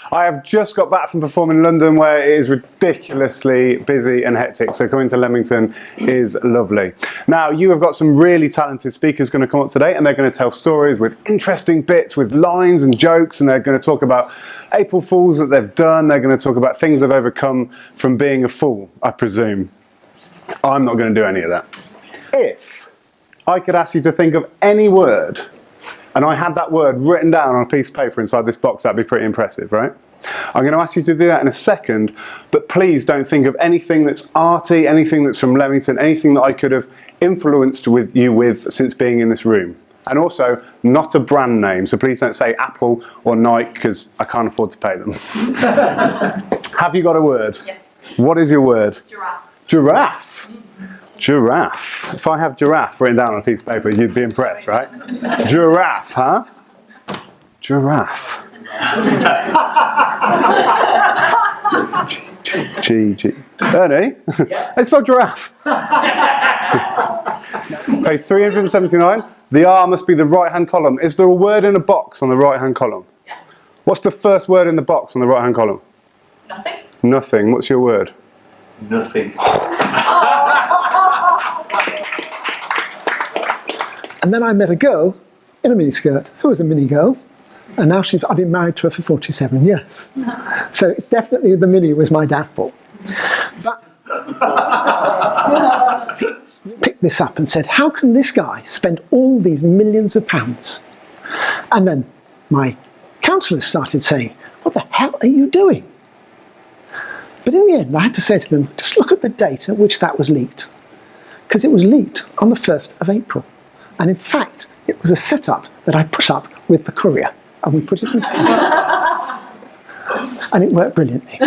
I have just got back from performing in London, where it is ridiculously busy and hectic, so coming to Leamington is lovely. Now, you have got some really talented speakers going to come up today, and they're going to tell stories with interesting bits, with lines and jokes, and they're going to talk about April Fools that they've done. They're going to talk about things they've overcome from being a fool, I presume. I'm not going to do any of that. If I could ask you to think of any word, and I had that word written down on a piece of paper inside this box, that'd be pretty impressive, right? I'm going to ask you to do that in a second, but please don't think of anything that's arty, anything that's from Leamington, anything that I could have influenced you with since being in this room. And also, not a brand name, so please don't say Apple or Nike, because I can't afford to pay them. Have you got a word? Yes. What is your word? Giraffe. Giraffe. Giraffe. If I have giraffe written down on a piece of paper, you'd be impressed, right? Giraffe, huh? Giraffe. G. Ernie? It's spelled giraffe. Page 379. The R must be the right-hand column. Is there a word in a box on the right-hand column? Yes. What's the first word in the box on the right-hand column? Nothing. Nothing. What's your word? Nothing. And then I met a girl in a miniskirt who was a mini girl, and now I've been married to her for 47 years. So definitely the mini was my downfall. But picked this up and said, how can this guy spend all these millions of pounds? And then my counsellors started saying, what the hell are you doing? But in the end, I had to say to them, just look at the date at which that was leaked. Because it was leaked on the 1st of April. And in fact, it was a setup that I put up with the courier. And we put it in. And it worked brilliantly.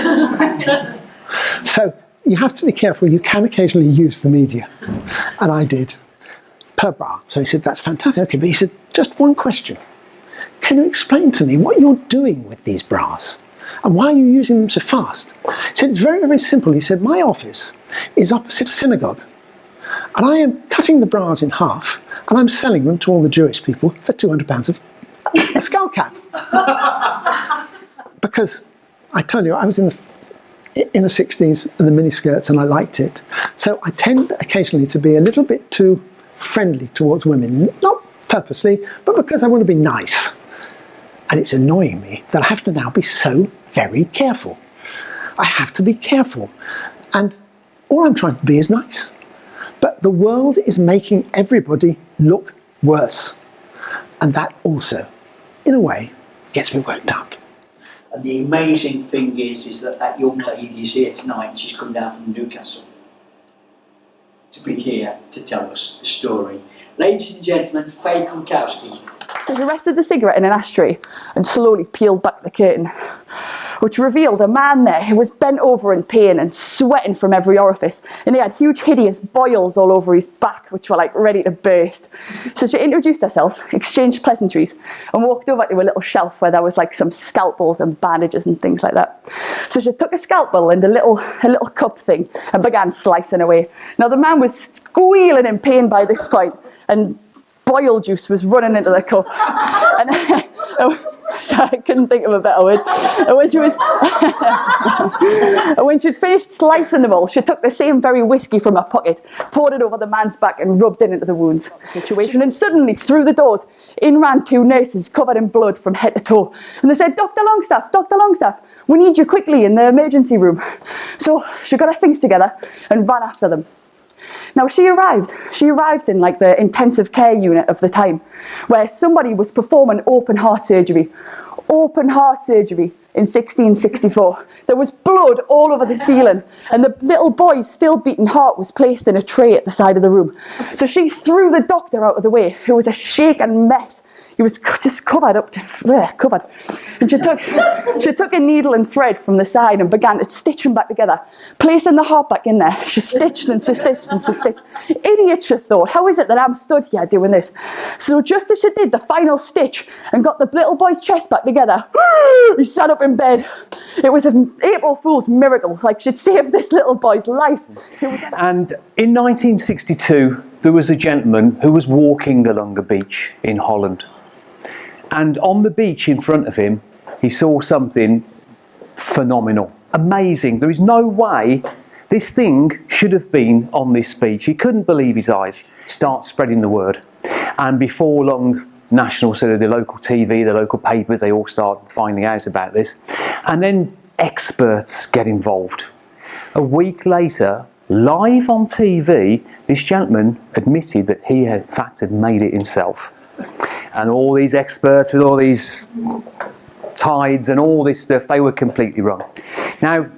So you have to be careful. You can occasionally use the media. And I did. Per bra. So he said, that's fantastic. Okay, but he said, just one question. Can you explain to me what you're doing with these bras? And why are you using them so fast? He said, it's very, very simple. He said, my office is opposite a synagogue. And I am cutting the bras in half, and I'm selling them to all the Jewish people for £200 of a skull cap. Because I tell you, I was in the 60s and the miniskirts, and I liked it. So I tend occasionally to be a little bit too friendly towards women. Not purposely, but because I want to be nice. And it's annoying me that I have to now be so very careful. I have to be careful. And all I'm trying to be is nice. But the world is making everybody look worse. And that also, in a way, gets me worked up. And the amazing thing is that that young lady is here tonight, and she's come down from Newcastle to be here to tell us the story. Ladies and gentlemen, Faye Kunkowski. So he rested the cigarette in an ashtray and slowly peeled back the curtain, which revealed a man there who was bent over in pain and sweating from every orifice, and he had huge hideous boils all over his back which were like ready to burst. So she introduced herself, exchanged pleasantries, and walked over to a little shelf where there was like some scalpels and bandages and things like that. So she took a scalpel and a little cup thing and began slicing away. Now the man was squealing in pain by this point, and boil juice was running into the cup. And sorry, I couldn't think of a better word. And when she'd finished slicing them all, she took the same very whiskey from her pocket, poured it over the man's back and rubbed it into the wounds. Situation. And suddenly, through the doors, in ran two nurses covered in blood from head to toe. And they said, Dr. Longstaff, we need you quickly in the emergency room. So she got her things together and ran after them. Now she arrived in like the intensive care unit of the time, where somebody was performing open heart surgery in 1664. There was blood all over the ceiling, and the little boy's still beating heart was placed in a tray at the side of the room. So she threw the doctor out of the way, who was a shaken mess. He was just covered. And she took a needle and thread from the side and began to stitch them back together, placing the heart back in there. She stitched and she stitched and she stitched. Idiot, she thought. How is it that I'm stood here doing this? So just as she did the final stitch and got the little boy's chest back together, he sat up in bed. It was an April Fool's miracle. Like she'd saved this little boy's life. And in 1962, there was a gentleman who was walking along a beach in Holland. And on the beach in front of him, he saw something phenomenal, amazing. There is no way this thing should have been on this speech. He couldn't believe his eyes. Start spreading the word. And before long, national, sort of the local TV, the local papers, they all start finding out about this. And then experts get involved. A week later, live on TV, this gentleman admitted that he had, in fact, had made it himself. And all these experts with all these tides and all this stuff, they were completely wrong. Now,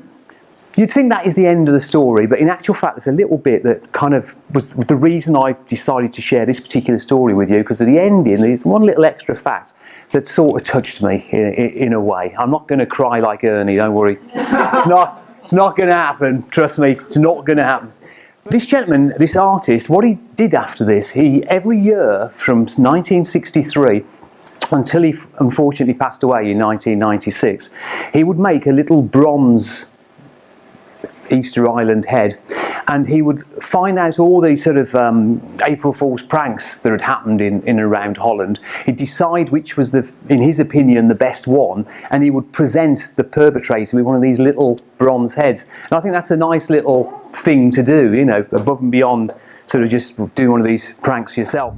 you'd think that is the end of the story, but in actual fact, there's a little bit that kind of was the reason I decided to share this particular story with you, because at the ending, there's one little extra fact that sort of touched me in a way. I'm not going to cry like Ernie, don't worry. It's not going to happen, trust me, it's not going to happen. This gentleman, this artist, what he did after this, he every year from 1963 until he unfortunately passed away in 1996, he would make a little bronze Easter Island head, and he would find out all these sort of April Fool's pranks that had happened in and around Holland. He'd decide which was, in his opinion, the best one, and he would present the perpetrator with one of these little bronze heads. And I think that's a nice little thing to do, you know, above and beyond sort of just doing one of these pranks yourself.